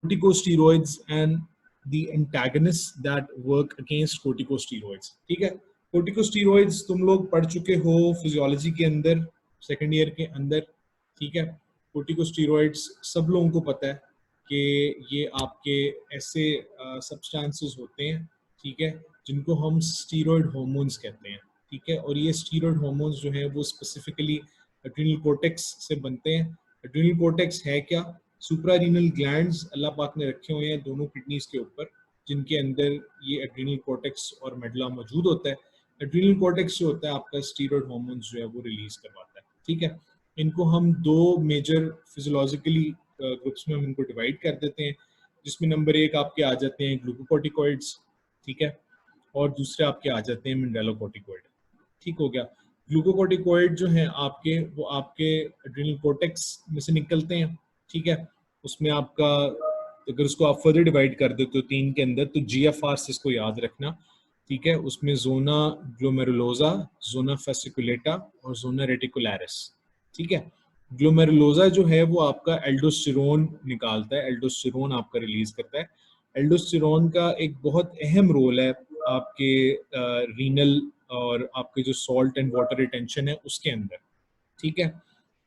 corticosteroids and the antagonists that work against corticosteroids. ठीक है, corticosteroids तुम लोग पढ़ चुके हो फिजियोलॉजी के अंदर सेकेंड ईयर के अंदर. ठीक है, corticosteroids सब लोगों को पता है कि ये आपके ऐसे सब्सटेंसेस होते हैं, ठीक है, जिनको हम स्टीरॉयड हार्मोन्स कहते हैं. ठीक है, और ये स्टीरॉयड हार्मोन्स जो है वो स्पेसिफिकली एड्रिनल कोर्टेक्स से बनते हैं. एड्रिनल कोर्टेक्स है क्या? सुप्रारीनल ग्लैंड्स अल्लाह पाक ने रखे हुए हैं दोनों किडनीज के ऊपर, जिनके अंदर ये एड्रिनल कोर्टेक्स और मेडुला मौजूद होता है. एड्रिनल कोर्टेक्स जो होता है आपका स्टीरॉयड हार्मोन्स जो है वो रिलीज करवाता है. ठीक है, इनको हम दो मेजर फिजियोलॉजिकली ग्रुप्स में हम इनको डिवाइड कर देते हैं, जिसमें नंबर एक आपके आ जाते हैं ग्लूकोकॉर्टिकॉइड्स. ठीक है, और दूसरे आपके आ जाते हैं मिनरलोकॉर्टिकॉइड. ठीक हो गया. ग्लूकोकॉर्टिकॉइड जो है आपके वो आपके एड्रिनल कोर्टेक्स में से निकलते हैं. ठीक है, उसमें आपका अगर उसको आप फर्दर डिवाइड कर देते हो तीन के अंदर तो GFR से इसको याद रखना. ठीक है, उसमें जोना ग्लोमेरुलोसा, जोना फेसिकुलेटा और जोना रेटिकुलरिस. ठीक है, ग्लोमेरुलोसा जो है वो आपका एल्डोस्टेरोन निकालता है, एल्डोस्टेरोन आपका रिलीज करता है. एल्डोस्टेरोन का एक बहुत अहम रोल है आपके रीनल और आपके जो सॉल्ट एंड वाटर रिटेंशन है उसके अंदर. ठीक है,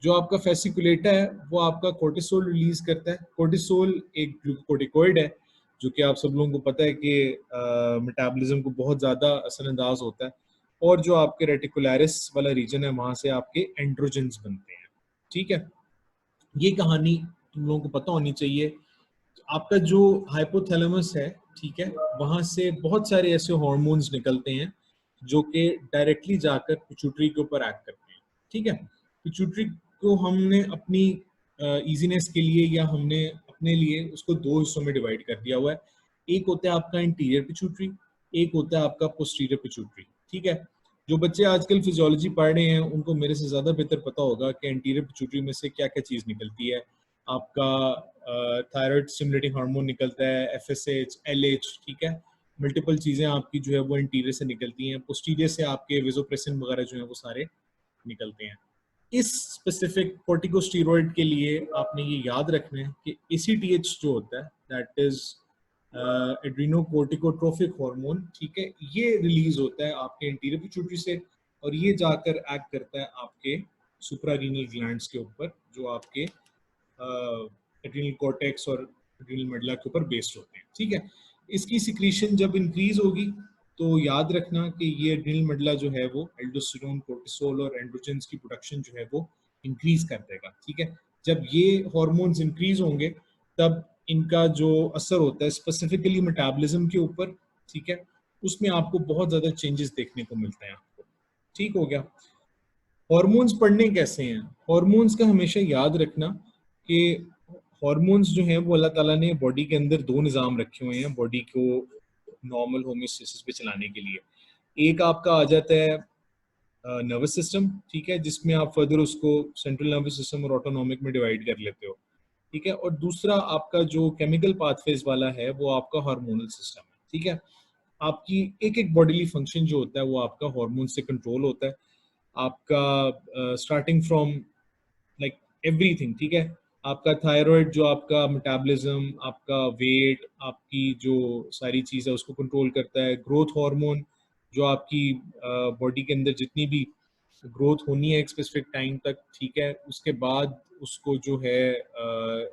जो आपका फेसिकुलेटा है वो आपका कोर्टिसोल रिलीज करता है. कोर्टिसोल एक ग्लूकोकॉर्टिकॉइड है जो कि आप सब लोगों को पता है कि मेटाबॉलिज्म को बहुत ज़्यादा असरअंदाज होता है. और जो आपके रेटिकुलरिस वाला रीजन है वहाँ से आपके एंड्रोजेंस बनते हैं. ठीक है, ये कहानी तुम लोगों को पता होनी चाहिए. आपका जो हाइपोथैलेमस है, ठीक है, वहाँ से बहुत सारे ऐसे हार्मोन्स निकलते हैं जो कि डायरेक्टली जाकर पिट्यूटरी के ऊपर एक्ट करते हैं. ठीक है, पिट्यूटरी को हमने अपनी इजीनेस के लिए या हमने अपने लिए उसको दो हिस्सों में डिवाइड कर दिया हुआ है. एक होता है आपका इंटीरियर पिट्यूटरी, एक होता है आपका पोस्टीरियर पिट्यूटरी. ठीक है, जो बच्चे आजकल फिजियोलॉजी पढ़ रहे हैं उनको मेरे से ज़्यादा बेहतर पता होगा कि इंटीरियर पिट्यूटरी में से क्या क्या चीज़ निकलती है. आपका थायराइड स्टिमुलेटिंग हार्मोन निकलता है, FSH, LH. ठीक है, मल्टीपल चीज़ें आपकी जो है वो इंटीरियर से निकलती हैं. पोस्टीरियर से आपके वेजोप्रेसिन वगैरह जो है वो सारे निकलते हैं. इस स्पेसिफिक कोर्टिकोस्टेरॉइड के लिए आपने ये याद रखना है कि ACTH जो होता है दैट इज एड्रीनोकोर्टिकोट्रोफिक हार्मोन. ठीक है, ये रिलीज होता है आपके इंटीरियर पिट्यूटरी से और ये जाकर एक्ट करता है आपके सुप्रारीनल ग्लैंड्स के ऊपर जो आपके एड्रिनल कॉर्टेक्स और एड्रिनल मेडुला के ऊपर बेस्ड होते हैं. ठीक है, इसकी सिक्रीशन जब इंक्रीज होगी तो याद रखना कि ये एड्रिनल मेडुला जो है वो एल्डोस्टेरोन, कोर्टिसोल और एंड्रोजेंस की प्रोडक्शन जो है वो इंक्रीज कर देगा. ठीक है, जब ये हार्मोन्स इंक्रीज होंगे तब इनका जो असर होता है स्पेसिफिकली मेटाबॉलिज्म के ऊपर, ठीक है, उसमें आपको बहुत ज्यादा चेंजेस देखने को मिलते हैं आपको. ठीक हो गया. हार्मोन्स पढ़ने कैसे हैं? हार्मोन्स का हमेशा याद रखना कि हार्मोन्स जो हैं वो अल्लाह ताला ने बॉडी के अंदर दो निज़ाम रखे हुए हैं बॉडी को नॉर्मल होमियोस्टेसिस पे चलाने के लिए. एक आपका आ जाता है नर्वस सिस्टम. ठीक है, जिसमें आप फर्दर उसको सेंट्रल नर्वस सिस्टम और ऑटोनॉमिक में डिवाइड कर लेते हो. ठीक है, और दूसरा आपका जो केमिकल पाथवेज वाला है वो आपका हार्मोनल सिस्टम है. ठीक है, आपकी एक एक बॉडीली फंक्शन जो होता है वो आपका हार्मोन से कंट्रोल होता है. आपका स्टार्टिंग फ्रॉम लाइक एवरीथिंग. ठीक है, आपका थायराइड जो आपका मेटाबॉलिज्म, आपका वेट, आपकी जो सारी चीज़ है उसको कंट्रोल करता है. ग्रोथ हार्मोन जो आपकी बॉडी के अंदर जितनी भी ग्रोथ होनी है एक स्पेसिफिक टाइम तक, ठीक है, उसके बाद उसको जो है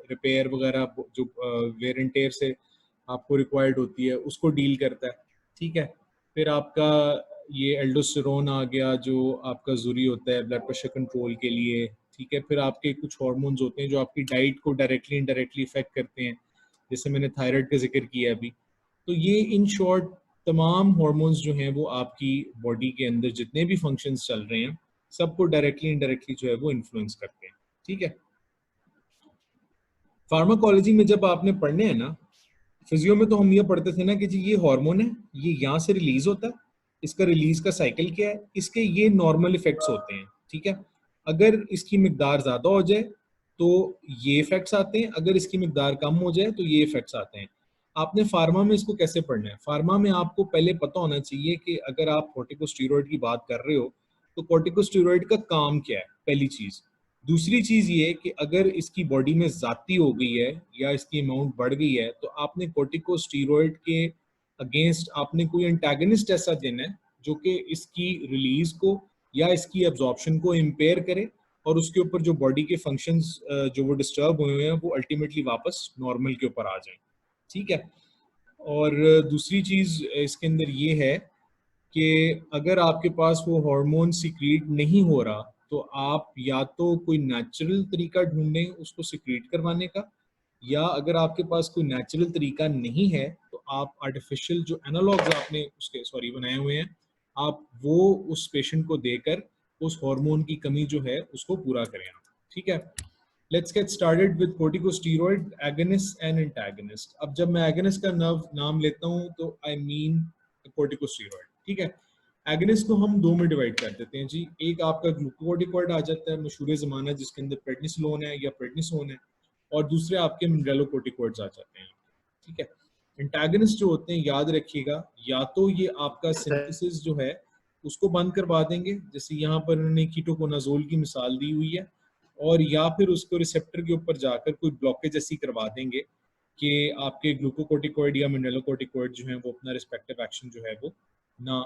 रिपेयर वगैरह जो वेयर एंड टेयर से आपको रिक्वायर्ड होती है उसको डील करता है. ठीक है, फिर आपका ये एल्डोस्टेरोन आ गया जो आपका ज़रूरी होता है ब्लड प्रेशर कंट्रोल के लिए. ठीक है, फिर आपके कुछ हार्मोन्स होते हैं जो आपकी डाइट को डायरेक्टली इनडायरेक्टली इफेक्ट करते हैं, जैसे मैंने थायराइड का जिक्र किया अभी. तो ये इन शॉर्ट तमाम हार्मोन्स जो हैं वो आपकी बॉडी के अंदर जितने भी फंक्शंस चल रहे हैं सबको डायरेक्टली इनडायरेक्टली जो है वो इन्फ्लुएंस करते हैं. ठीक है, फार्माकोलॉजी में जब आपने पढ़ने हैं ना, फिजियो में तो हम ये पढ़ते थे ना कि जी ये हार्मोन है, ये यहाँ से रिलीज होता है, इसका रिलीज का साइकिल क्या है, इसके ये नॉर्मल इफेक्ट्स होते हैं. ठीक है, अगर इसकी मिकदार ज्यादा हो जाए तो ये इफेक्ट्स आते हैं, अगर इसकी मिकदार कम हो जाए तो ये इफेक्ट्स आते हैं. आपने फार्मा में इसको कैसे पढ़ना है? फार्मा में आपको पहले पता होना चाहिए कि अगर आप कॉर्टिकोस्टेरॉइड की बात कर रहे हो तो कॉर्टिकोस्टेरॉइड का काम क्या है. पहली चीज, दूसरी चीज ये कि अगर इसकी बॉडी में ज्यादती हो गई है या इसकी अमाउंट बढ़ गई है तो आपने कोर्टिकोस्टीरॉइड के अगेंस्ट आपने कोई एंटागनिस्ट ऐसा देना है जो कि इसकी रिलीज को या इसकी एब्जॉर्प्शन को इम्पेयर करे और उसके ऊपर जो बॉडी के फंक्शंस जो वो डिस्टर्ब हुए हैं वो अल्टीमेटली वापस नॉर्मल के ऊपर आ जाए, ठीक है। और दूसरी चीज इसके अंदर ये है कि अगर आपके पास वो हार्मोन सीक्रेट नहीं हो रहा तो आप या तो कोई नेचुरल तरीका ढूंढें उसको सीक्रेट करवाने का, या अगर आपके पास कोई नेचुरल तरीका नहीं है तो आप आर्टिफिशियल जो एनालॉग्स आपने उसके सॉरी बनाए हुए हैं आप वो उस पेशेंट को देकर उस हार्मोन की कमी जो है उसको पूरा करें आप, ठीक है। Let's get started with corticosteroid agonist and antagonist. अब जब मैं एगोनिस्ट का नाम लेता हूं तो आई मीन कोर्टिकोस्टेरॉइड, ठीक है। एगोनिस्ट को हम दो में डिवाइड कर देते हैं जी। एक आपका ग्लूकोकोर्टिकॉइड आ जाता है मशहूर जमाना जिसके अंदर प्रेडनिसोलोन है या प्रेडनिसोन है, और दूसरे आपके मिनरलोकोर्टिकॉइड्स आ जाते हैं, ठीक है। एंटागनिस्ट जो होते हैं याद रखिएगा या तो ये आपका सिंथेसिस जो है उसको बंद करवा देंगे, जैसे यहाँ पर उन्होंने कीटोकोनाजोल की मिसाल दी हुई है, और या फिर उसको रिसेप्टर के ऊपर जाकर कोई ब्लॉकेज ऐसी करवा देंगे कि आपके ग्लूकोकोर्टिकॉइड या मिनरलोकोर्टिकॉइड जो है वो अपना रिस्पेक्टिव एक्शन जो है वो ना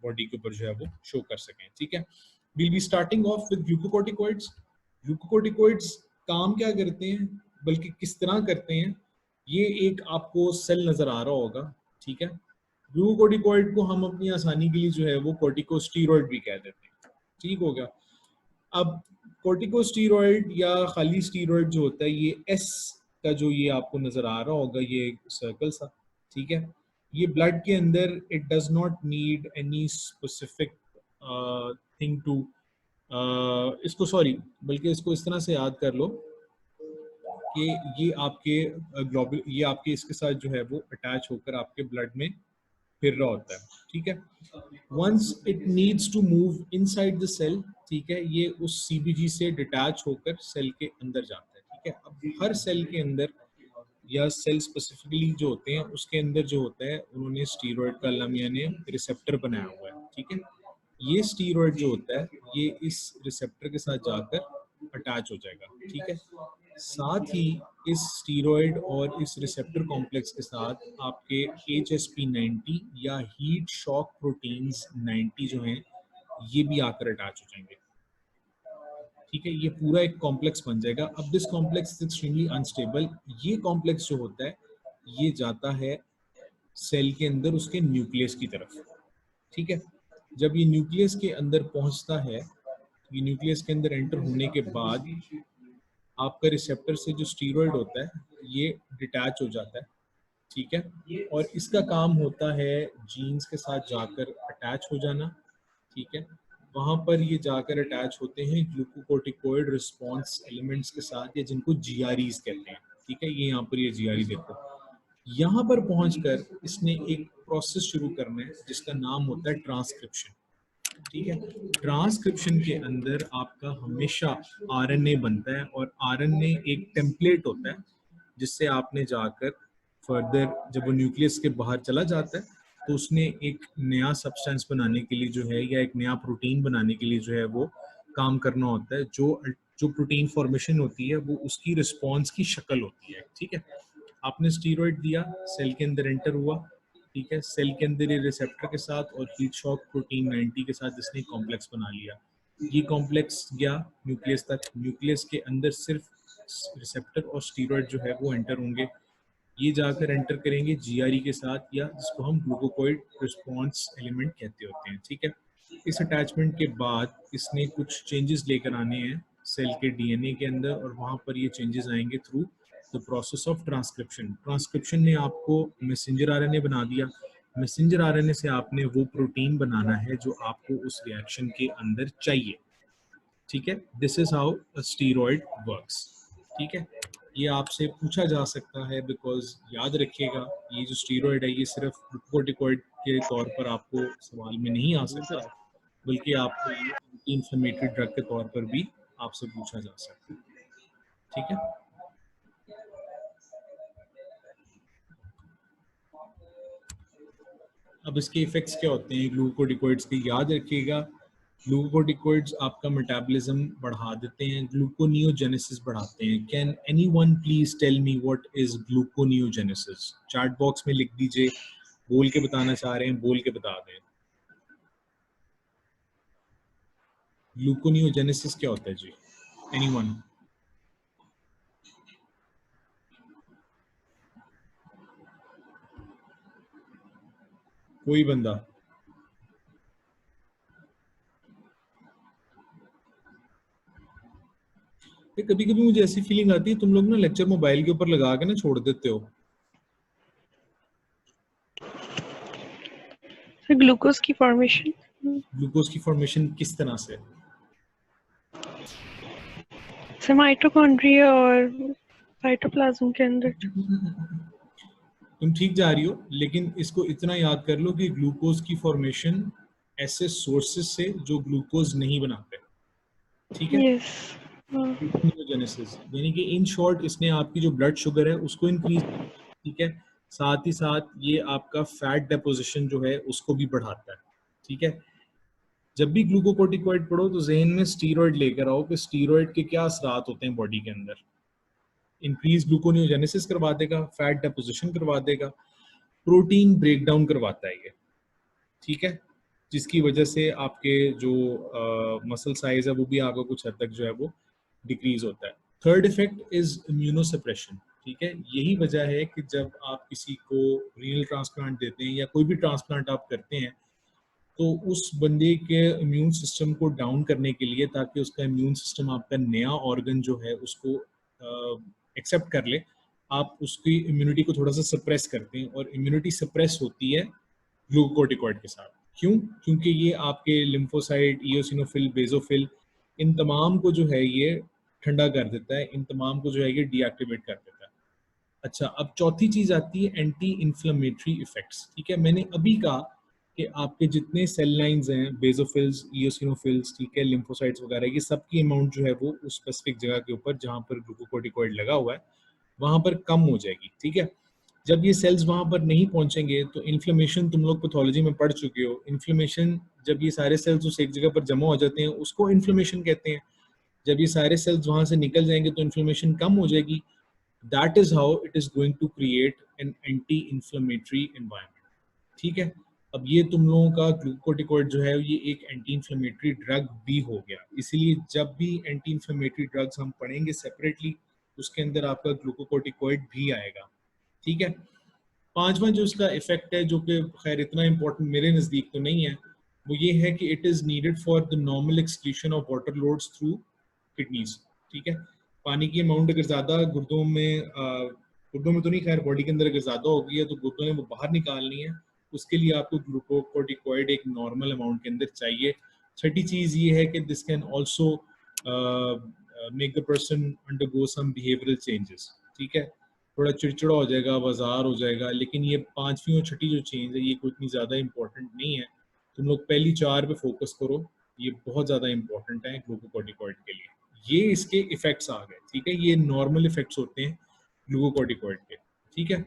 बॉडी के ऊपर जो है वो शो कर सकें, ठीक है। Will be starting off with glucocorticoids. Glucocorticoids काम क्या करते हैं, बल्कि किस तरह करते हैं, ये एक आपको सेल नजर आ रहा होगा, ठीक है। ग्लूकोकोर्टिकॉइड को हम अपनी आसानी के लिए जो है वो कोर्टिकोस्टेरॉइड भी कह देते हैं, ठीक हो गया। अब कोर्टिकोस्टेरॉइड या खाली स्टेरॉइड जो होता है ये एस का जो ये आपको नजर आ रहा होगा ये सर्कल सा, ठीक है। ये ब्लड के अंदर it does not need any specific thing to इसको सॉरी बल्कि इसको इस तरह से याद कर लो कि ये आपके ग्लोबुल ये आपके इसके साथ जो है वो अटैच होकर आपके ब्लड में फिर रहा होता है, ठीक है। Once it needs to move inside the cell, ठीक है, ये उस सीबीजी से डिटैच होकर सेल के अंदर जाता है, ठीक है। अब हर सेल के अंदर या सेल स्पेसिफिकली जो होते हैं उसके अंदर जो होता है उन्होंने स्टीरॉयड का लमिया ने रिसेप्टर बनाया हुआ है, ठीक है। ये स्टीरॉयड जो होता है ये इस रिसेप्टर के साथ जाकर अटैच हो जाएगा, ठीक है। साथ ही इस स्टीरॉयड और इस रिसेप्टर कॉम्प्लेक्स के साथ आपके HSP90 या हीट शॉक प्रोटीन्स 90 जो हैं ये भी आकर अटैच हो जाएंगे, ठीक है। ये पूरा एक कॉम्प्लेक्स बन जाएगा। अब this complex is extremely unstable. ये कॉम्प्लेक्स जो होता है ये जाता है सेल के अंदर उसके न्यूक्लियस की तरफ, ठीक है। जब ये न्यूक्लियस के अंदर पहुंचता है, ये न्यूक्लियस के अंदर एंटर होने के बाद आपका रिसेप्टर से जो स्टीरॉयड होता है ये डिटैच हो जाता है, ठीक है। और इसका काम होता है जीन्स के साथ जाकर अटैच हो जाना, ठीक है। वहां पर ये जाकर अटैच होते हैं ग्लूकोकोर्टिकोइड रिस्पॉन्स एलिमेंट्स के साथ या जिनको जीआरईज कहते हैं, ठीक है। ये यहाँ पर ये जीआरई देखो, यहाँ पर पहुंचकर इसने एक प्रोसेस शुरू करना है जिसका नाम होता है ट्रांसक्रिप्शन, ठीक है। ट्रांसक्रिप्शन के अंदर आपका हमेशा आरएनए बनता है और आरएनए एक टेम्पलेट होता है जिससे आपने जाकर फर्दर जब वो न्यूक्लियस के बाहर चला जाता है तो उसने एक नया सब्सटेंस बनाने के लिए जो है या एक नया प्रोटीन बनाने के लिए जो है वो काम करना होता है। जो जो प्रोटीन फॉर्मेशन होती है वो उसकी रिस्पॉन्स की शक्ल होती है, ठीक है। आपने स्टीरॉयड दिया, सेल के अंदर एंटर हुआ, ठीक है। सेल के अंदर ये रिसेप्टर के साथ और हीट शॉक प्रोटीन 90 के साथ इसने कॉम्प्लेक्स बना लिया। ये कॉम्प्लेक्स गया न्यूक्लियस तक, न्यूक्लियस के अंदर सिर्फ रिसेप्टर और स्टीरॉयड जो है वो एंटर होंगे। ये जाकर एंटर करेंगे जीआरई के साथ या जिसको हम ग्लूकोकोइड रिस्पॉन्स एलिमेंट कहते होते हैं, ठीक है। इस अटैचमेंट के बाद इसने कुछ चेंजेस लेकर आने हैं सेल के डीएनए के अंदर और वहां पर ये चेंजेस आएंगे through the process of transcription. Transcription ने आपको मैसेंजर आरएनए बना दिया, मैसेंजर आरएनए से आपने वो प्रोटीन बनाना है जो आपको उस रिएक्शन के अंदर चाहिए, ठीक है। This is how a steroid works, ठीक है। ये आपसे पूछा जा सकता है बिकॉज याद रखिएगा ये जो स्टीरॉयड है ये सिर्फ ग्लूकोकोर्टिकॉइड के तौर पर आपको सवाल में नहीं आ सकता बल्कि आपको ये इंफ्लेमेटरी ड्रग के तौर पर भी आपसे पूछा जा सकता है, ठीक है। अब इसके इफेक्ट्स क्या होते हैं ग्लूकोकोर्टिकॉइड्स के, याद रखिएगा ग्लूकोकोर्टिकोइड्स आपका मेटाबॉलिज्म बढ़ा देते हैं, ग्लूकोनियोजेनेसिस बढ़ाते हैं। Can anyone please tell me what is gluconeogenesis? Chat box में लिख दीजिए, बोल के बताना चाह रहे हैं बोल के बता दें। ग्लूकोनियोजेनेसिस क्या होता है जी? एनीवन? कोई बंदा? कभी कभी मुझे ऐसी फीलिंग आती है तुम लोग ना लेक्चर मोबाइल के ऊपर लगा के ना छोड़ देते हो। ग्लूकोज की फॉर्मेशन। ग्लूकोज की फॉर्मेशन किस तरह से? माइटोकॉन्ड्रिया और साइटोप्लाज्म के अंदर। तुम ठीक जा रही हो, लेकिन इसको इतना याद कर लो कि ग्लूकोज की फॉर्मेशन ऐसे सोर्सेस से जो ग्लूकोज नहीं बनाते, ठीक है? यस। ग्लूकोनियोजेनेसिस यानी कि इन शॉर्ट इसने आपकी जो ब्लड शुगर है उसको इंक्रीज, ठीक है, साथ ही साथ ये आपका फैट डेपोजिशन जो है उसको भी बढ़ाता है, ठीक है? जब भी ग्लूकोकोर्टिकोइड पढ़ो तो जहन में स्टीरॉयड लेकर आओ कि स्टीरॉयड के क्या असरात होते हैं बॉडी के अंदर। इंक्रीज ग्लूकोनियोजेनेसिस करवा देगा, फैट डेपोजिशन करवा देगा, प्रोटीन ब्रेकडाउन करवाता है ये, ठीक है, जिसकी वजह से आपके जो मसल साइज है वो भी आपका कुछ हद तक जो है वो डिक्रीज होता है। थर्ड इफेक्ट इज इम्यूनोसप्रेशन, ठीक है? यही वजह है कि जब आप किसी को रीनल ट्रांसप्लांट देते हैं या कोई भी ट्रांसप्लांट आप करते हैं तो उस बंदे के इम्यून सिस्टम को डाउन करने के लिए, ताकि उसका इम्यून सिस्टम आपका नया ऑर्गन जो है उसको एक्सेप्ट कर ले, आप उसकी इम्यूनिटी को थोड़ा सा सप्रेस करते हैं, और इम्यूनिटी सप्रेस होती है ग्लूकोकोर्टिकॉइड के साथ। क्यों? क्योंकि ये आपके लिम्फोसाइट, इयोसिनोफिल, बेजोफिल, इन तमाम को जो है ये ठंडा कर देता है, इन तमाम को जो है ये डीएक्टिवेट कर देता है। अच्छा, अब चौथी चीज आती है एंटी इन्फ्लेमेटरी इफेक्ट्स, ठीक है? मैंने अभी कहा कि आपके जितने सेल लाइंस हैं, बेजोफिल्स, इयोसिनोफिल्स, ठीक है, लिम्फोसाइट्स वगैरह, ये सबकी अमाउंट जो है वो उस स्पेसिफिक जगह के ऊपर जहां पर ग्लूकोकोर्टिकोइड लगा हुआ है वहां पर कम हो जाएगी, ठीक है? जब ये सेल्स वहां पर नहीं पहुंचेंगे तो इन्फ्लेमेशन, तुम लोग पैथोलॉजी में पढ़ चुके हो, इन्फ्लेमेशन जब ये सारे सेल्स उस एक जगह पर जमा हो जाते हैं उसको इन्फ्लेमेशन कहते हैं। जब ये सारे सेल्स वहां से निकल जाएंगे तो इन्फ्लेमेशन कम हो जाएगी। That is how it is going to create an anti inflammatory environment, ठीक है? अब ये तुम लोगों का ग्लूकोकोर्टिकोइड जो है ये एक एंटी इन्फ्लेमेटरी ड्रग भी हो गया, इसीलिए जब भी एंटी इन्फ्लेमेटरी ड्रग्स हम पढ़ेंगे सेपरेटली उसके अंदर आपका ग्लूकोकोर्टिकोइड भी आएगा, ठीक है? पांचवा जो इसका इफेक्ट है, जो कि खैर इतना इंपॉर्टेंट मेरे नज़दीक तो नहीं है, वो ये है कि it is needed for the normal excretion of water loads through kidneys, ठीक है? पानी की अमाउंट अगर ज़्यादा गुर्दों में तो नहीं, खैर बॉडी के अंदर अगर ज़्यादा हो गई है तो गुर्दों ने वो बाहर निकालनी है, उसके लिए आपको ग्लूकोकोर्टिकोइड एक नॉर्मल अमाउंट के अंदर चाहिए। छठी चीज़ ये है कि this can also make the person undergo some behavioural changes, ठीक है? थोड़ा चिड़चिड़ा हो जाएगा, बाजार हो जाएगा, लेकिन ये पांचवी और छठी जो चेंज है ये कोई इतनी ज़्यादा इंपॉर्टेंट नहीं है। तुम लोग पहली चार पे फोकस करो, ये बहुत ज़्यादा इंपॉर्टेंट है ग्लूकोकोर्टिकोइड के लिए। ये इसके इफेक्ट्स आ गए, ठीक है? ये नॉर्मल इफेक्ट्स होते हैं ग्लूकोकोर्टिकोइड के, ठीक है?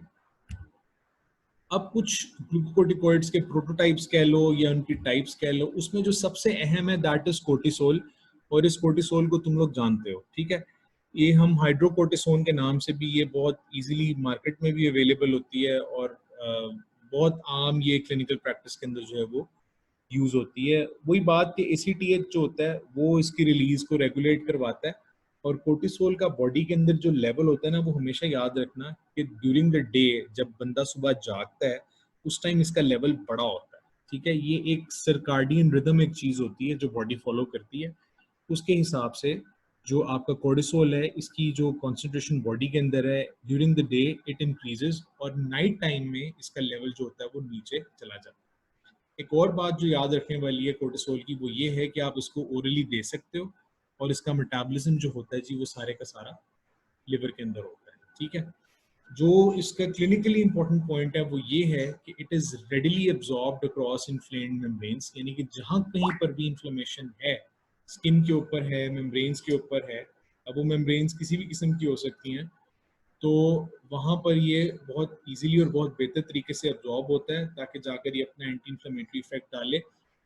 अब कुछ ग्लूकोकोर्टिकोइड्स के प्रोटोटाइप्स कह लो या उनकी टाइप्स कह लो, उसमें जो सबसे अहम है दैट इज कोर्टिसोल, और इस कोर्टिसोल को तुम लोग जानते हो, ठीक है? ये हम हाइड्रोकोर्टिसोन के नाम से भी ये बहुत इजीली मार्केट में भी अवेलेबल होती है, और बहुत आम ये क्लिनिकल प्रैक्टिस के अंदर जो है वो यूज होती है। वही बात कि एसीटीएच जो होता है वो इसकी रिलीज को रेगुलेट करवाता है, और कोर्टिसोल का बॉडी के अंदर जो लेवल होता है ना, वो हमेशा याद रखना कि ड्यूरिंग द डे जब बंदा सुबह जागता है उस टाइम इसका लेवल बड़ा होता है, ठीक है? ये एक सर्काडियन रिदम एक चीज होती है जो बॉडी फॉलो करती है, उसके हिसाब से जो आपका कोर्टिसोल है इसकी जो कॉन्सेंट्रेशन बॉडी के अंदर है during the day it increases, और नाइट टाइम में इसका लेवल जो होता है वो नीचे चला जाता है। एक और बात जो याद रखने वाली है कोर्टिसोल की, वो ये है कि आप इसको ओरली दे सकते हो, और इसका मेटाबॉलिज्म जो होता है जी वो सारे का सारा लिवर के अंदर होता है, ठीक है? जो इसका क्लिनिकली इंपॉर्टेंट पॉइंट है वो ये है कि it is readily absorbed across inflamed membranes, यानी कि जहां कहीं पर भी इन्फ्लेमेशन है, स्किन के ऊपर है, मेम्ब्रेन्स के ऊपर है, अब वो मेम्ब्रेन्स किसी भी किस्म की हो सकती हैं, तो वहाँ पर ये बहुत इजीली और बहुत बेहतर तरीके से अब्जॉर्ब होता है, ताकि जाकर ये अपना एंटी इन्फ्लेमेटरी इफेक्ट डाले,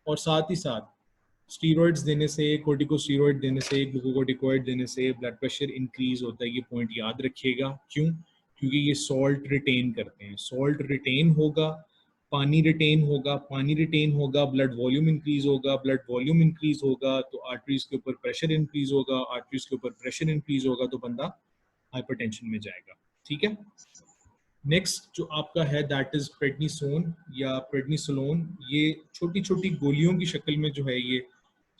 और साथ ही साथ स्टीरॉइड्स देने से, कोर्टिकोस्टीरॉइड देने से, ग्लूकोकोर्टिकॉइड देने से ब्लड प्रेशर इंक्रीज होता है। ये पॉइंट याद रखिएगा। क्यों? क्योंकि ये सॉल्ट रिटेन करते हैं। सॉल्ट रिटेन होगा, पानी रिटेन होगा, पानी रिटेन होगा, ब्लड वॉल्यूम इंक्रीज होगा, ब्लड वॉल्यूम इंक्रीज होगा तो आर्टरीज के ऊपर प्रेशर इंक्रीज होगा, आर्टरीज के ऊपर प्रेशर इंक्रीज होगा तो बंदा हाइपरटेंशन में जाएगा। ठीक है। नेक्स्ट जो आपका है दैट इज प्रेडनिसोन या प्रेडनिसोलोन। ये छोटी छोटी गोलियों की शक्ल में जो है ये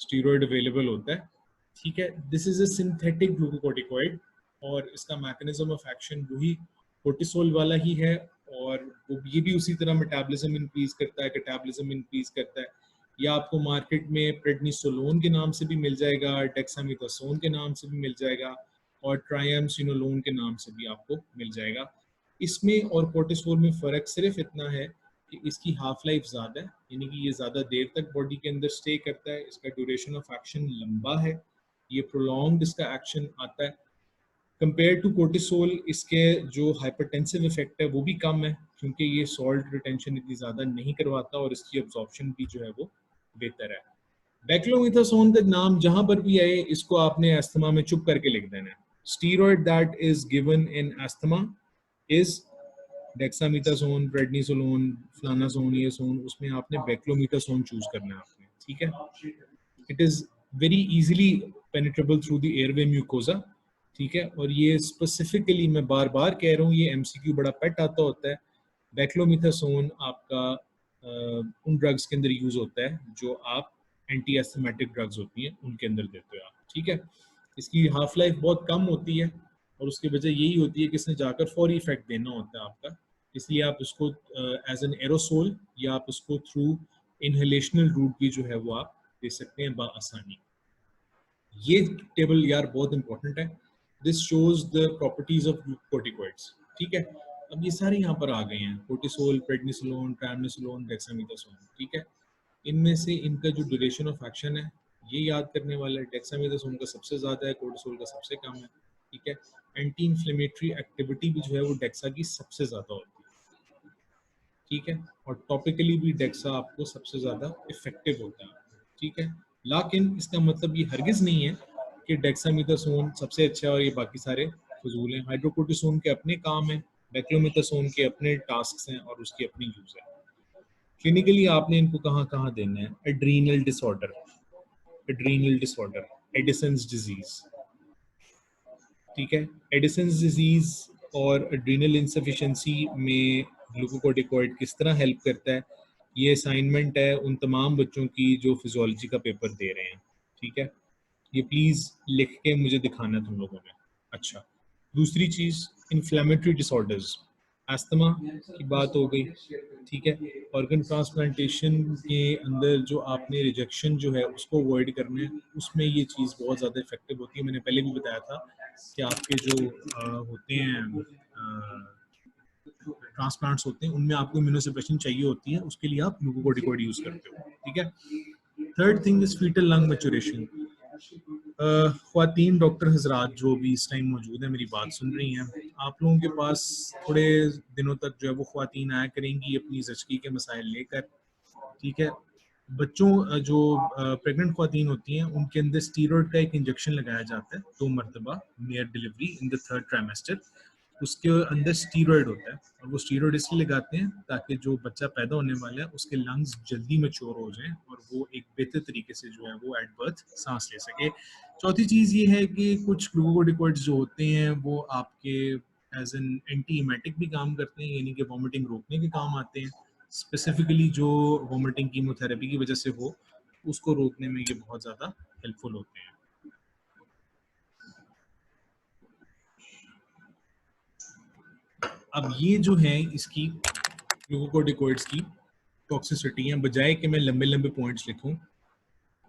स्टीरॉयड अवेलेबल होता है। ठीक है। This is a synthetic glucocorticoid और इसका मैकेनिज्म ऑफ एक्शन वही कोर्टिसोल वाला ही है और वो ये भी उसी तरह मेटाबॉलिज्म इंक्रीज करता है, कैटाबॉलिज्म इंक्रीज करता है। या आपको मार्केट में प्रेडनिसोलोन के नाम से भी मिल जाएगा, डेक्सामेथासोन के नाम से भी मिल जाएगा और ट्राइएमसिनोलोन के नाम से भी आपको मिल जाएगा। इसमें और कोर्टिसोल में फ़र्क सिर्फ इतना है कि इसकी हाफ लाइफ ज़्यादा है, यानी कि ये ज़्यादा देर तक बॉडी के अंदर स्टे करता है, इसका ड्यूरेशन ऑफ एक्शन लंबा है, ये प्रोलॉन्ग्ड इसका एक्शन आता है। कंपेयर टू कोर्टिसोल इसके जो हाइपरटेंसिव इफेक्ट है वो भी कम है क्योंकि ये सॉल्ट रिटेंशन इतनी ज़्यादा नहीं करवाता और इसकी एब्जॉर्प्शन भी जो है वो बेहतर है। बेक्लोमिथासोन का नाम जहां पर भी आए इसको आपने अस्थमा में चुप करके लिख देना है। Steroid that is given in asthma is dexamethasone, prednisolone, फ्लानासोन, ये सोन, उसमें आपने बेक्लोमिथासोन चूज करना है आपने। ठीक है। It is very easily penetrable through the airway mucosa. ठीक है। और ये स्पेसिफिकली मैं बार बार कह रहा हूँ, ये एमसीक्यू बड़ा पेट आता होता है। बेक्लोमिथासोन आपका उन ड्रग्स के अंदर यूज होता है जो आप एंटी एस्थमेटिक ड्रग्स होती हैं उनके अंदर देते हो आप। ठीक है। इसकी हाफ लाइफ बहुत कम होती है और उसकी वजह यही होती है कि इसने जाकर फौरी इफेक्ट देना होता है आपका, इसलिए आप उसको एज एन एरोसोल या आप उसको थ्रू इनहेलेशनल रूट भी जो है वो आप दे सकते हैं बआसानी। ये टेबल यार बहुत इंपॉर्टेंट है। This shows the properties of glucocorticoids. ठीक है। अब ये सारे यहाँ पर आ गए हैं, कोर्टिसोल, प्रेडनिसोलोन, ट्राइमेथासोन, डेक्सामेथासोन। ठीक है। इनमें से इनका जो ड्यूरेशन ऑफ एक्शन है ये याद करने वाला है। डेक्सामेथासोन का सबसे ज्यादा है, कोर्टिसोल का सबसे कम है। ठीक है। एंटी इन्फ्लेमेटरी एक्टिविटी भी जो है वो डेक्सा की सबसे ज्यादा होती है। ठीक है। और टॉपिकली भी डेक्सा आपको सबसे ज्यादा इफेक्टिव होता है। ठीक है। लेकिन इसका मतलब ये हरगिज नहीं है कि डेक्सामेथासोन सबसे अच्छा है और ये बाकी सारे फजूल हैं। हाइड्रोकोर्टिसोन के अपने काम हैं, बेक्लोमेथासोन के अपने टास्क हैं और उसकी अपनी यूज है। क्लिनिकली आपने इनको कहाँ कहाँ देना है? Adrenal disorder, adrenal disorder, Edison's disease. ठीक है। एडिसन्स डिजीज और एड्रीनल इंसफिशिएंसी में ग्लूकोकोर्टिकॉइड किस तरह हेल्प करता है, ये असाइनमेंट है उन तमाम बच्चों की जो फिजियोलॉजी का पेपर दे रहे हैं। ठीक है। ये प्लीज लिख के मुझे दिखाना तुम लोगों ने। अच्छा, दूसरी चीज इन्फ्लेमेटरी डिसऑर्डर्स, अस्थमा की बात हो गई। ठीक है। ऑर्गन ट्रांसप्लांटेशन के अंदर जो आपने रिजेक्शन जो है उसको अवॉइड करना है, उसमें ये चीज़ बहुत ज़्यादा इफेक्टिव होती है। मैंने पहले भी बताया था कि आपके जो होते हैं ट्रांसप्लांट्स होते हैं उनमें आपको इम्यूनोसप्रेशन चाहिए होती है, उसके लिए आप ग्लूकोकोर्टिकॉइड यूज करते हो। ठीक है। Third thing is fetal lung maturation. ख्वातीन डॉक्टर हजरात जो भी इस टाइम मौजूद है मेरी बात सुन रही हैं, आप लोगों के पास थोड़े दिनों तक जो है वो ख्वातीन आया करेंगी अपनी जचकी के मसाइल लेकर। ठीक है। बच्चों जो प्रेग्नेंट ख्वातीन होती हैं उनके अंदर स्टीरॉयड का एक इंजेक्शन लगाया जाता है 2 मरतबा near delivery in the 3rd trimester. उसके अंदर स्टीरॉयड होता है और वो स्टीरॉयड इसलिए लगाते हैं ताकि जो बच्चा पैदा होने वाला है उसके लंग्स जल्दी मैच्योर हो जाएं और वो एक बेहतर तरीके से जो है वो एट बर्थ सांस ले सके। चौथी चीज़ ये है कि कुछ ग्लूकोकोर्टिकॉइड्स जो होते हैं वो आपके एज एन एंटी इमेटिक भी काम करते हैं, यानी कि वॉमिटिंग रोकने के काम आते हैं। स्पेसिफिकली जो वॉमिटिंग कीमोथेरेपी की वजह से हो उसको रोकने में ये बहुत ज़्यादा हेल्पफुल होते हैं। अब ये जो है इसकी ग्लूकोकोर्टिकॉइड्स की टॉक्सिसिटी है, बजाय कि मैं लंबे लंबे पॉइंट्स लिखूं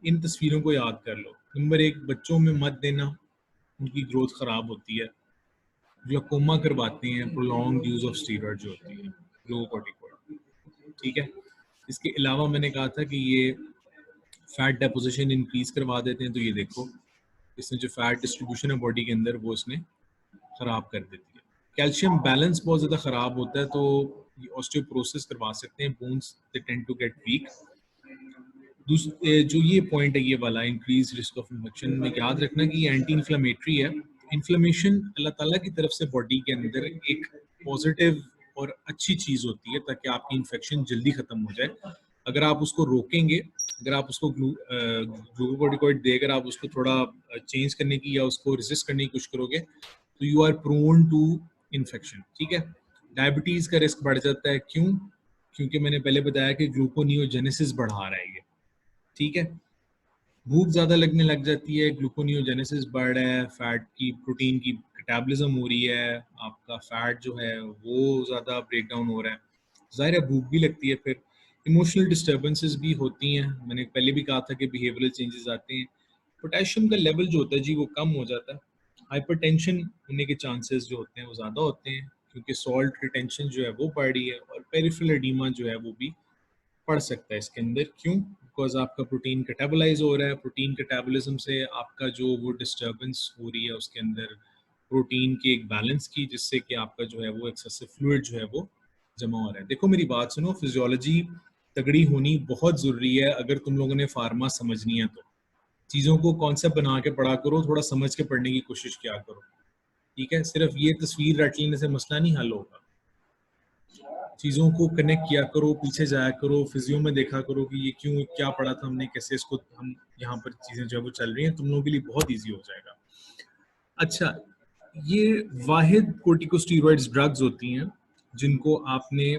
इन तस्वीरों को याद कर लो। नंबर 1, बच्चों में मत देना, उनकी ग्रोथ खराब होती है, ग्लूकोमा करवाते हैं प्रोलॉन्ग यूज ऑफ स्टीरॉयड जो होती है ग्लूकोकोर्टिकॉइड। ठीक है। इसके अलावा मैंने कहा था कि ये फैट डेपोजिशन इंक्रीज करवा देते हैं, तो ये देखो इसने जो फैट डिस्ट्रीब्यूशन है बॉडी के अंदर वो इसने खराब कर देती है। कैल्शियम बैलेंस बहुत ज़्यादा ख़राब होता है तो ये ऑस्टियोपोरोसिस करवा सकते हैं, bones they tend to get weak. जो ये पॉइंट है ये वाला इंक्रीज रिस्क ऑफ इन्फेक्शन में याद रखना कि ये एंटी इन्फ्लेमेटरी है। इन्फ्लेमेशन अल्लाह ताला की तरफ से बॉडी के अंदर एक पॉजिटिव और अच्छी चीज होती है ताकि आपकी इन्फेक्शन जल्दी खत्म हो जाए। अगर आप उसको रोकेंगे, अगर आप उसको ग्लूकोकॉर्टिकॉइड देकर आप उसको थोड़ा चेंज करने की या उसको रेजिस्ट करने की कोशिश करोगे तो you are prone to infection. ठीक है, डायबिटीज का रिस्क बढ़ जाता है। क्यों? क्योंकि मैंने पहले बताया कि ग्लूकोनियोजेनेसिस बढ़ा रहा है ये। ठीक है, भूख ज्यादा लगने लग जाती है, ग्लूकोनियोजेनेसिस बढ़ रहा है, फैट की प्रोटीन की कैटाबॉलिज्म हो रही है, आपका फैट जो है वो ज्यादा ब्रेक डाउन हो रहा है, जाहिर है भूख भी लगती है। फिर इमोशनल डिस्टर्बेंसेस भी होती हैं, मैंने पहले भी कहा था कि बिहेवियरल चेंजेस आते हैं, पोटेशियम का लेवल जो होता है जी वो कम हो जाता है, हाइपरटेंशन होने के चांसेस जो होते हैं वो ज़्यादा होते हैं क्योंकि सॉल्ट रिटेंशन जो है वो बढ़ रही है, और पेरिफेरल एडीमा जो है वो भी पड़ सकता है इसके अंदर। क्यों? बिकॉज आपका प्रोटीन कैटाबोलाइज हो रहा है, प्रोटीन कैटाबोलिज्म से आपका जो वो डिस्टर्बेंस हो रही है उसके अंदर प्रोटीन की एक बैलेंस की, जिससे कि आपका जो है वो एक्सेसिव फ्लूइड जो है वो जमा हो रहा है। देखो मेरी बात सुनो, फिजियोलॉजी तगड़ी होनी बहुत ज़रूरी है अगर तुम लोगों ने फार्मा समझनी है तो। चीज़ों को कॉन्सेप्ट बना के पढ़ा करो, थोड़ा समझ के पढ़ने की कोशिश किया करो। ठीक है, सिर्फ ये तस्वीर रट लेने से मसला नहीं हल होगा, चीज़ों को कनेक्ट किया करो, पीछे जाया करो, फिजियो में देखा करो कि ये क्यों, क्या पढ़ा था हमने, कैसे इसको हम यहाँ पर चीज़ें जो है वो चल रही हैं, तुम लोगों के लिए बहुत ईजी हो जाएगा। अच्छा, ये वाहिद कोर्टिकोस्टेरॉइड्स ड्रग्स होती हैं जिनको आपने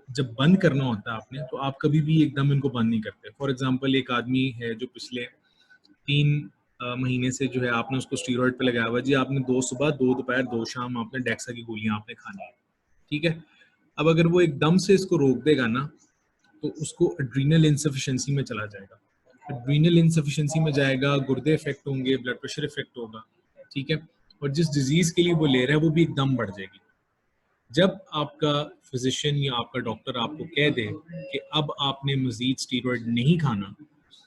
जब बंद करना होता है आपने, तो आप कभी भी एकदम इनको बंद नहीं करते। फॉर एग्जांपल एक आदमी है जो पिछले 3 महीने से जो है आपने उसको स्टीरॉइड पे लगाया हुआ जी, आपने 2 सुबह 2 दोपहर 2 शाम आपने डेक्सा की गोलियां आपने खानी है। ठीक है, अब अगर वो एकदम से इसको रोक देगा ना तो उसको एड्रीनल इनसफिशिएंसी में चला जाएगा, एड्रीनल इनसफिशिएंसी में जाएगा, गुर्दे इफेक्ट होंगे, ब्लड प्रेशर इफेक्ट होगा। ठीक है, और जिस डिजीज के लिए वो ले रहा है वो भी एकदम बढ़ जाएगी। जब आपका फिजिशियन या आपका डॉक्टर आपको कह दे कि अब आपने मजीद स्टीरॉइड नहीं खाना,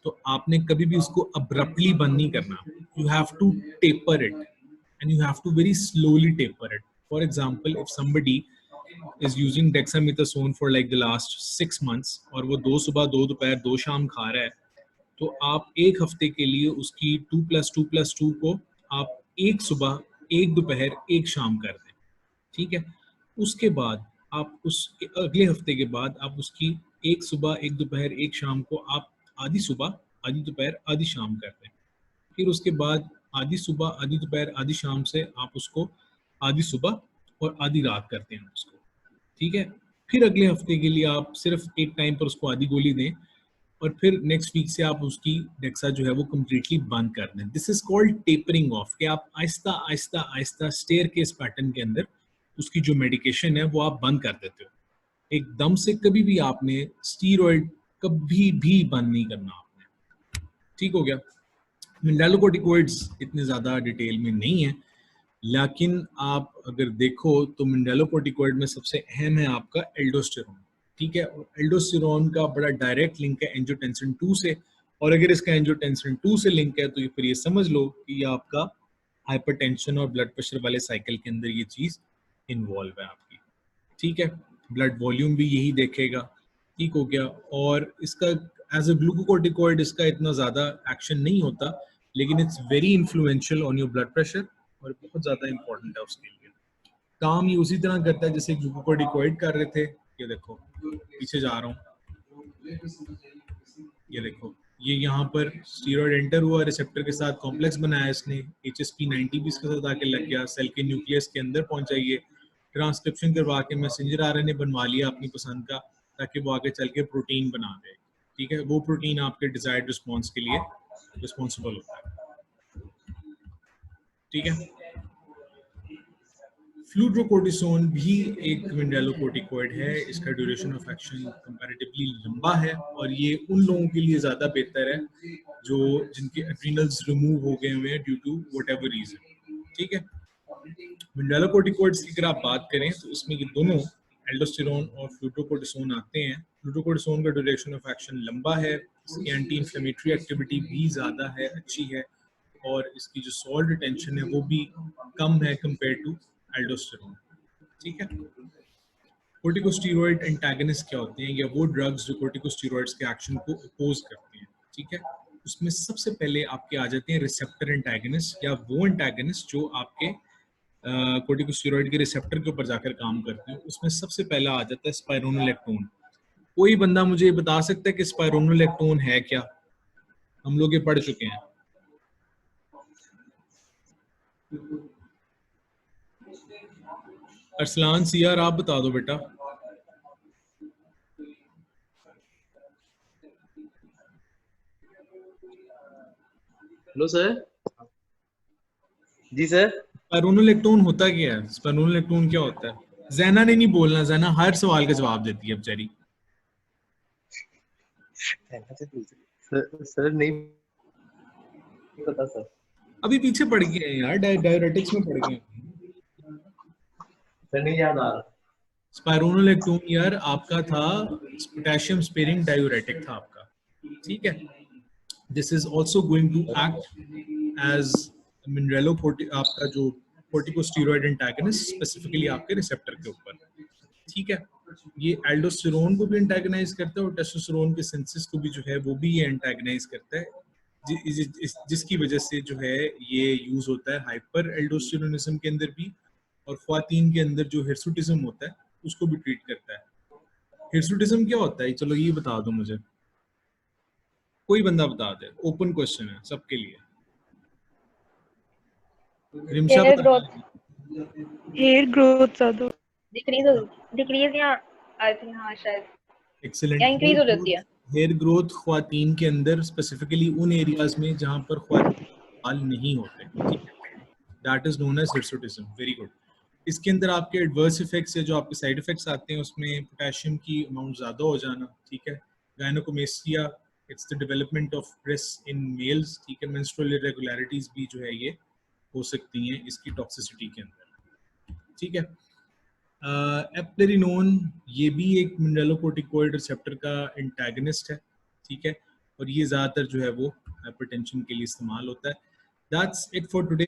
तो आपने कभी भी उसको अब्रप्टली बंद नहीं करना। You have to taper it and you have to very slowly taper it. For example, if somebody is using dexamethasone for like the last 6 months और वो 2 सुबह 2 दोपहर 2 शाम खा रहा है, तो आप एक हफ्ते के लिए उसकी 2+2+2 को आप एक सुबह एक दोपहर एक शाम कर दें। ठीक है, उसके बाद आप उसके अगले हफ्ते के बाद आप उसकी एक सुबह एक दोपहर एक शाम को आप आधी सुबह आधी दोपहर आधी शाम कर दें। फिर उसके बाद आधी सुबह आधी दोपहर आधी शाम से आप उसको आधी सुबह और आधी रात करते हैं उसको। ठीक है, फिर अगले हफ्ते के लिए आप सिर्फ एक टाइम पर उसको आधी गोली दें और फिर नेक्स्ट वीक से आप उसकी डेक्सा जो है वो कम्प्लीटली बंद कर दें। This is called tapering of, कि आप आहिस्ता आहिस्ता आहिस्ता स्टेयर के इस पैटर्न के अंदर उसकी जो मेडिकेशन है वो आप बंद कर देते हो। एकदम से कभी भी आपने स्टीरॉइड कभी भी बंद नहीं करना आपने। ठीक हो गया? मिनरलोकोर्टिकोइड्स इतने ज्यादा डिटेल में नहीं है, लेकिन आप अगर देखो तो मिनरलोकोर्टिकोइड में सबसे अहम है आपका एल्डोस्टेरोन। ठीक है, एल्डोस्टेरोन का बड़ा डायरेक्ट लिंक है एंजियोटेंसिन 2 से, और अगर इसका एंजियोटेंसिन 2 से लिंक है तो ये फिर ये समझ लो कि ये आपका हाइपरटेंशन और ब्लड प्रेशर वाले साइकिल के अंदर ये चीज इन्वॉल्व है आपकी। ठीक है, ब्लड वॉल्यूम भी यही देखेगा। ठीक हो गया, और इसका एज अ ग्लूकोकोर्टिकोइड इसका इतना ज्यादा एक्शन नहीं होता, लेकिन it's very influential on your blood pressure और बहुत ज्यादा इंपॉर्टेंट है उसके लिए। काम ये उसी तरह करता है जैसे ग्लूकोकोर्टिकोइड कर रहे थे। ये देखो, पीछे जा रहा हूँ, ये देखो, ये यहाँ पर स्टीरॉइड एंटर हुआ, रिसेप्टर के साथ कॉम्प्लेक्स बनाया इसने, HSP90 भी इसके साथ आके लग गया, सेल के न्यूक्लियस के अंदर पहुंचा, ये ट्रांसक्रिप्शन करवा के मैसेंजर आरएनए बनवा लिया अपनी पसंद का, ताकि वो आगे चल के प्रोटीन बना दे। ठीक है, वो प्रोटीन आपके डिजायर्ड रिस्पॉन्स के लिए रिस्पॉन्सिबल होता है। ठीक है, फ्लूड्रोकोर्टिसोन भी एक मिनरलोकोर्टिकोइड है, इसका ड्यूरेशन ऑफ एक्शन कंपैरेटिवली लंबा है, और ये उन लोगों के लिए ज्यादा बेहतर है जो जिनके एड्रिनल्स रिमूव हो गए हुए हैं ड्यू टू व्हाटएवर रीजन। ठीक है, मिनरलोकोर्टिकोइड्स की अगर आप बात करें तो इसमें ये दोनों एल्डोस्टेरोन और फ्लूड्रोकोर्टिसोन आते हैं। फ्लूड्रोकोर्टिसोन का ड्यूरेशन ऑफ एक्शन लंबा है, इसकी एंटी इन्फ्लेमेटरी एक्टिविटी भी ज्यादा है, अच्छी है, और इसकी जो सॉल्ट रिटेंशन है वो भी कम है कंपेयर टू एल्डोस्टेरोन। ठीक है, कोर्टिकोस्टेरॉइड एंटागनिस्ट क्या होते हैं, या वो ड्रग्स जो कोर्टिकोस्टेरॉइड्स के एक्शन को अपोज करते हैं, ठीक है। उसमें सबसे पहले आपके आ जाते हैं रिसेप्टर एंटागनिस्ट, या वो एंटागनिस्ट जो आपके कोर्टिकोस्टेरॉइड के रिसेप्टर के ऊपर जाकर काम करते हैं। उसमें सबसे पहला आ जाता है स्पाइरोनोलेक्टोन। कोई बंदा मुझे बता सकता है कि स्पाइरोनोलेक्टोन है क्या? हम लोग ये पढ़ चुके हैं। अरसलान सियार, आप बता दो बेटा। Hello sir. जी सर। स्पाइरोनोलेक्टोन होता क्या है? स्पाइरोनोलेक्टोन क्या होता है? जैना ने नहीं बोलना, जैना हर सवाल का जवाब देती है बेचारी। सर नहीं पता सर। अभी पीछे पड़ गए हैं यार, डायरेटिक्स में पड़ गए हैं। सर नहीं याद आ रहा। स्पाइरोनोलेक्टोन यार आपका था पोटेशियम स्पेयरिंग डायूरेटिक था आपका, ठीक है। This is also going to act as mineralo आपका जो कोर्टिकोस्टेरॉइड एंटागनिस्ट स्पेसिफिकली आपके रिसेप्टर के ऊपर, ठीक है। ये एल्डोस्टेरोन को भी एंटागनाइज करता है और टेस्टोस्टेरोन के सिंथेसिस को भी जो है वो भी ये एंटागनाइज करता है, जिसकी वजह से जो है ये यूज होता है हाइपर एल्डोस्टेरोनिज्म के अंदर भी, और ख्वातीन के अंदर जो हिर्सुटिज्म होता है उसको भी ट्रीट करता है। हिर्सुटिज्म क्या होता है, चलो ये बता दो मुझे, कोई बंदा बता दे, ओपन क्वेश्चन है सबके लिए। रिमशा हेयर बता। ग्रोथ हेयर ग्रोथ ज्यादा डिक्रीज या आई थिंक हाँ शायद एक्सीलेंट। या इंक्रीज हो जाती है। हेयर ग्रोथ ख्वातीन के अंदर स्पेसिफिकली उन एरियाज में जहां पर ख्वातीन बाल नहीं होते, ठीक है, that is known as hirsutism. Very good. इसके अंदर आपके एडवर्स इफेक्ट्स है, जो आपके साइड इफेक्ट्स आते हैं, उसमें पोटेशियम की अमाउंट ज्यादा हो जाना, ठीक है। Gynaecomastia, it's the development of breast in males, ठीक है। मेंस्ट्रुअल इरेगुलरिटीज भी जो है ये हो सकती हैं इसकी टॉक्सिसिटी के अंदर, ठीक है। एप्लेरिनोन ये भी एक मिनरलोकोर्टिकोइड रिसेप्टर का एंटागनिस्ट है, ठीक है, और ये ज्यादातर जो है वो हाइपरटेंशन के लिए इस्तेमाल होता है। That's it for today.